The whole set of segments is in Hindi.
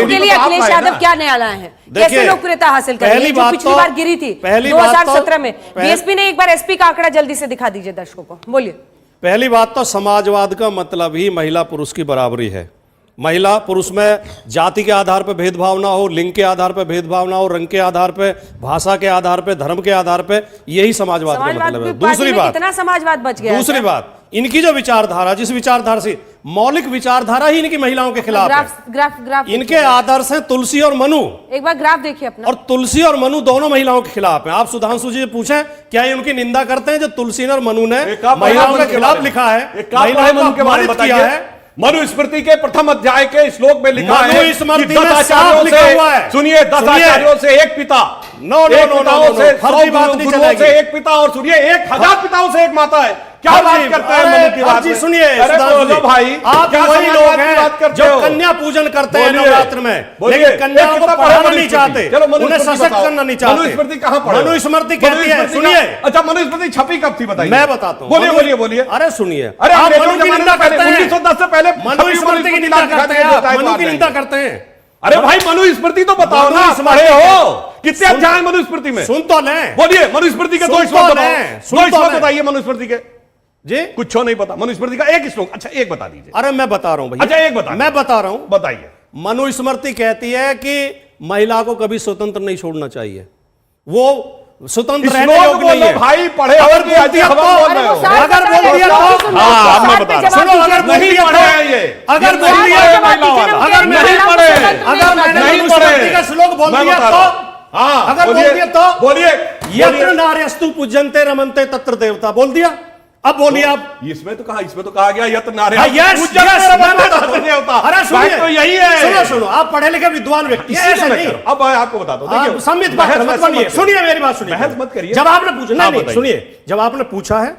आपके लिए अखिलेश यादव क्या नया लाए हैं, कैसे लोकप्रियता हासिल कर रही है जो पिछली बार गिरी थी 2017 में? बीएसपी ने एक बार एसपी का आंकड़ा जल्दी से दिखा दीजिए दर्शकों को, बोलिए। पहली बात तो समाजवाद का मतलब ही महिला पुरुष की बराबरी है। महिला पुरुष में जाति के आधार पर भेदभाव ना हो, लिंग के आधार पर भेदभाव ना हो, रंग के आधार पर, भाषा के आधार पर, धर्म के आधार पर, यही समाजवाद का मतलब है। दूसरी बात, कितना समाजवाद बच गया। दूसरी बात, इनकी जो विचारधारा, जिस विचारधारा से मौलिक विचारधारा ही इनकी महिलाओं के खिलाफ है। ग्राफ इनके आदर्श हैं तुलसी और मनु। एक बार ग्राफ देखिए अपना। और तुलसी और मनु दोनों महिलाओं के खिलाफ हैं। आप सुधांशु जी पूछें, क्या ये उनकी निंदा करते हैं जो तुलसी और मनु ने महिलाओं के खिलाफ लिखा है, महिलाओं को अपमानित किया है? मनुस्मृति के प्रथम अध्याय के श्लोक में लिखा है, मनुस्मृति में साफ लिखा हुआ है। सुनिए, 10 आचार्यों से एक पिता, फर्जी बात नहीं चलेगी। एक पिता, और सुनिए 1000 पिताओं से एक माता है। क्या बात करते हैं मनु की बात? सुनिए भाई, आप वही लोग हैं जो कन्या पूजन करते हैं नवरात्र में, लेकिन कन्याओं को पढ़ाना नहीं चाहते, उन्हें सशक्त करना नहीं चाहते। मनुस्मृति कहाँ पढ़े? मनुस्मृति कहती है, सुनिए। अच्छा, मनुस्मृति छपी कब थी बताइए? मैं बताता हूँ। बोलिए। अरे सुनिए, अरे आप मनु की निंदा करते हैं, 1910 से पहले मनुस्मृति की निंदा करते हैं, आप मनु की निंदा करते हैं। अरे भाई, मनुस्मृति तो बताओ ना, पढ़े हो कितने अध्याय मनुस्मृति में? सुन तो लें। बोलिए, मनुस्मृति के 2 श्लोक बताइए मनुस्मृति के जी। कुछ नहीं पता मनुस्मृति का एक श्लोक? अच्छा, एक बता दीजिए। अरे मैं बता रहा हूं भैया। अच्छा, एक बता। मैं बता रहा हूं, बताइए। मनुस्मृति कहती है कि महिला को कभी स्वतंत्र नहीं छोड़ना चाहिए, वो स्वतंत्र रहने योग्य नहीं है। भाई पढ़े, अगर बोल दिया तो, अगर बोल दिया तो, मैं बता रहा हूं, सुनो, अगर नहीं पढ़े हैं ये, अगर बोल दिया, अगर नहीं पढ़े, अगर मैंने मनुस्मृति का श्लोक बोल दिया तो, अगर बोल दिया तो बोलिए, यत्र नार्यस्तु पूज्यन्ते रमन्ते तत्र देवता, बोल दिया। अब बोलिए आप। इसमें तो कहा गया यत्र नार्य अरे सुनिए, तो यही है। सुनो, आप पढ़े लिखे विद्वान व्यक्ति हैं, ऐसे नहीं। अब आपको बताता हूं, देखिए संबित बात मत बनिए, सुनिए मेरी बात, सुनिए, बहस मत करिए। जब आपने पूछा, नहीं सुनिए, जब आपने पूछा है,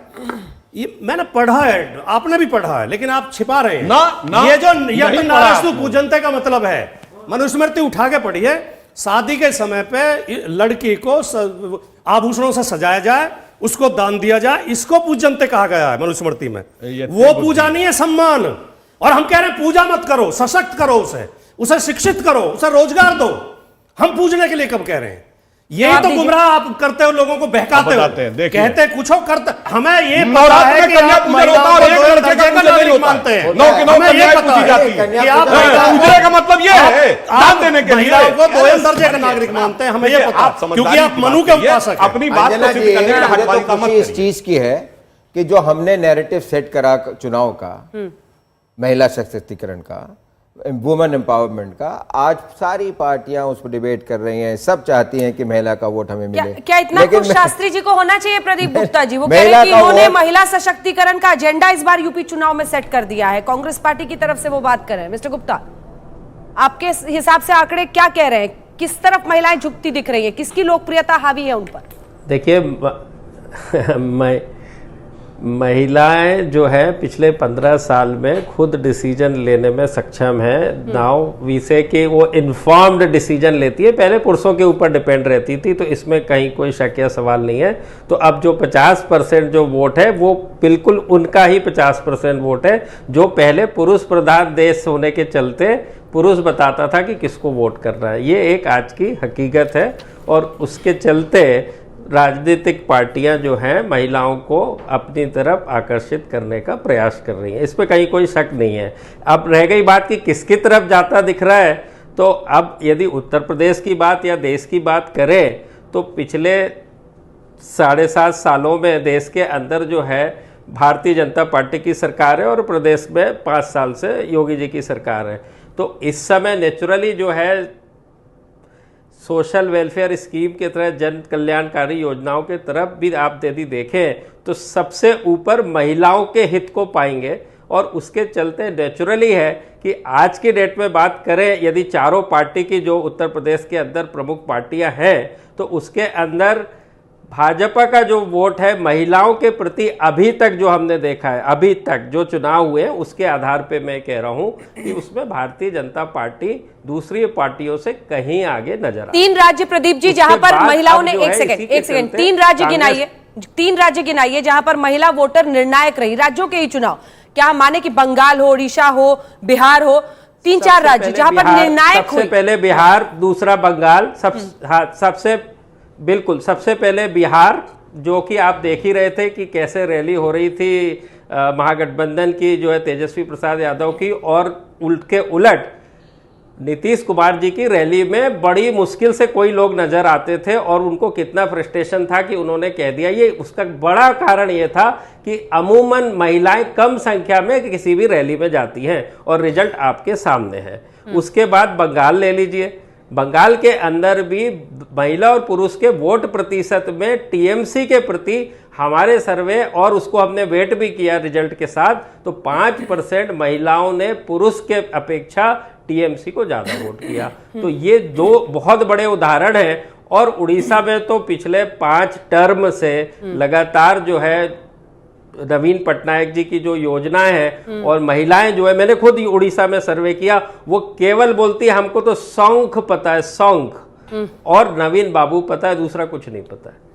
ये मैंने पढ़ा है, आपने भी पढ़ा है, लेकिन आप छिपा रहे हैं ना। ये जो यत्र नार्यस्तु पूज्यन्ते का मतलब है, मनुस्मृति उठा के पढ़िए। शादी के समय पे लड़की को आभूषणों से सजाया जाए, उसको दान दिया जाए, इसको पूजनते कहा गया है मनुस्मृति में। वो पूजा नहीं है, सम्मान। और हम कह रहे हैं पूजा मत करो, सशक्त करो उसे शिक्षित करो, उसे रोजगार दो। हम पूजने के लिए कब कह रहे हैं? यही तो गुमराह आप करते हो, लोगों को बहकाते हो, कहते कुछ हो करते। हमें ये पता है कि आप महिलाओं को दो दर्जे का नागरिक मानते हैं। हमें ये पता है कि आप पूजने का मतलब ये है दान देने के लिए महिलाओं को दो दर्जे का नागरिक मानते हैं। हमें ये पता, क्योंकि आप मनु के उपासक हैं। अपनी बात को सिद्ध करने के लिए हटवाली का मत करिए। इस चीज की है कि जो हमने नैरेटिव सेट करा चुनाव का, महिला सशक्तिकरण का, वुमेन एम्पावरमेंट का, आज सारी पार्टियां उस पर डिबेट कर रही हैं। सब चाहती हैं कि महिला का वोट हमें मिले। क्या इतना खुश शास्त्री जी को होना चाहिए प्रदीप गुप्ता जी? वो कह रहे हैं कि उन्होंने महिला सशक्तिकरण का एजेंडा इस बार यूपी चुनाव में सेट कर दिया है। कांग्रेस पार्टी की तरफ से वो बात कर रहे हैं। मिस्टर गुप्ता, आपके हिसाब से आंकड़े क्या कह रहे हैं? किस तरफ महिलाएं झुकती दिख रही है? किसकी लोकप्रियता हावी है उन पर? देखिए, महिलाएं जो है पिछले 15 साल में खुद डिसीजन लेने में सक्षम है। नाउ वी से कि वो इन्फॉर्म्ड डिसीजन लेती है। पहले पुरुषों के ऊपर डिपेंड रहती थी, तो इसमें कहीं कोई शक या सवाल नहीं है। तो अब जो 50% जो वोट है वो बिल्कुल उनका ही 50% वोट है, जो पहले पुरुष प्रधान देश होने के चलते पुरुष बताता था कि किसको वोट करना है। ये एक आज की हकीकत है, और उसके चलते राजनीतिक पार्टियां जो हैं महिलाओं को अपनी तरफ आकर्षित करने का प्रयास कर रही हैं। इस पर कहीं कोई शक नहीं है। अब रह गई बात कि किसकी तरफ जाता दिख रहा है, तो अब यदि उत्तर प्रदेश की बात या देश की बात करें तो पिछले 7.5 सालों में देश के अंदर जो है भारतीय जनता पार्टी की सरकार है, और प्रदेश में 5 साल से योगी जी की सरकार है। तो इस समय नेचुरली जो है सोशल वेलफेयर स्कीम के तहत जन कल्याणकारी योजनाओं के तरफ भी आप यदि देखें तो सबसे ऊपर महिलाओं के हित को पाएंगे। और उसके चलते नेचुरली है कि आज की डेट में बात करें, यदि चारों पार्टी की जो उत्तर प्रदेश के अंदर प्रमुख पार्टियां हैं, तो उसके अंदर भाजपा का जो वोट है महिलाओं के प्रति अभी तक जो हमने देखा है, अभी तक जो चुनाव हुए उसके आधार पे मैं कह रहा हूं कि उसमें भारतीय जनता पार्टी दूसरी पार्टियों से कहीं आगे नजर आ। 3 राज्य प्रदीप जी जहां पर महिलाओं ने एक सेकंड 3 राज्य गिनाइए जहां पर महिला वोटर निर्णायक रही, राज्यों के ही चुनाव। क्या हम माने कि बंगाल हो, उड़ीसा हो, बिहार हो, 3-4 राज्य जहां पर निर्णायक सबसे पहले बिहार, दूसरा बंगाल, सबसे पहले बिहार, जो कि आप देख ही रहे थे कि कैसे रैली हो रही थी महागठबंधन की जो है तेजस्वी प्रसाद यादव की, और के उलट नीतीश कुमार जी की रैली में बड़ी मुश्किल से कोई लोग नजर आते थे और उनको कितना फ्रस्ट्रेशन था कि उन्होंने कह दिया। ये उसका बड़ा कारण ये था कि अमूमन महिलाएं कम संख्या में किसी भी रैली में जाती हैं और रिजल्ट आपके सामने है। उसके बाद बंगाल ले लीजिए, बंगाल के अंदर भी महिला और पुरुष के वोट प्रतिशत में टीएमसी के प्रति हमारे सर्वे, और उसको हमने वेट भी किया रिजल्ट के साथ, तो 5% महिलाओं ने पुरुष के अपेक्षा टीएमसी को ज्यादा वोट किया। तो ये दो बहुत बड़े उदाहरण हैं। और उड़ीसा में तो पिछले 5 टर्म से लगातार जो है नवीन पटनायक जी की जो योजनाएं हैं, और महिलाएं जो है, मैंने खुद उड़ीसा में सर्वे किया, वो केवल बोलती है हमको तो सौंख पता है, सौंख, और नवीन बाबू पता है, दूसरा कुछ नहीं पता है।